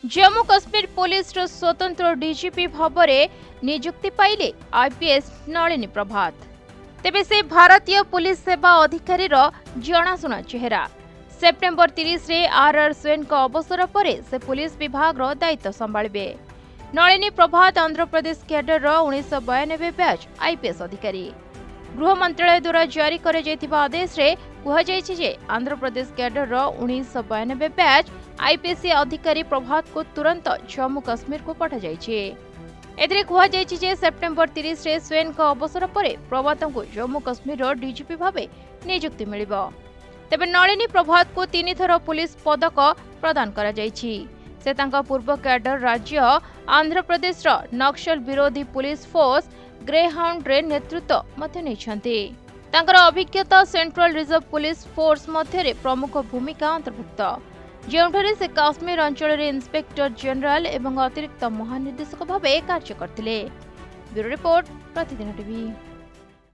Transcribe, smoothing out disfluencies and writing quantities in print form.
Jammu Kashmir police रो स्वतंत्र DGP भाव में नियुक्ति पाइले आईपीएस नलिनी प्रभात। तेबे से भारतीय पुलिस सेवा अधिकारी रो जनाशुना चेहरा। सेप्टेम्बर 30 रे आर स्वैन को अवसर पर से पुलिस विभाग रो दायित्व संभाळिबे। नलिनी प्रभात आंध्र प्रदेश कैडर रो 1992 बैच आईपीएस अधिकारी। गृह मंत्रालय द्वारा जारी करे जायतिबा आदेश रे कुहाଯାଇଛି जे आंध्र प्रदेश कैडर रो 1992 बैच आईपीएस अधिकारी प्रभात को तुरंत जम्मू कश्मीर को पठा जायछि। एथिरे कुहाଯାଇଛି जे सेप्टेम्बर 30 रे स्वैन को अवसर पर प्रभात को जम्मू कश्मीर रो डीजीपी भाबे नियुक्ति मिलिबो। तेबे नलिनी प्रभात को 3 थर पुलिस पदक प्रदान करा जायछि। से तांका पूर्व कैडर राज्य आंध्र प्रदेश रो नक्सल विरोधी पुलिस फोर्स ग्रेहाउंड रे नेतृत्व मध्य नेछंती। तांकर अभिज्ञता सेंट्रल रिजर्व पुलिस फोर्स मध्य प्रमुख भूमिका अंतर्भुक्त, जेउठारे से काश्मीर अंचल रे इंस्पेक्टर जनरल एवं अतिरिक्त महानिर्देशक भावे कार्य करथिले। ब्यूरो रिपोर्ट प्रतिदिन टीवी।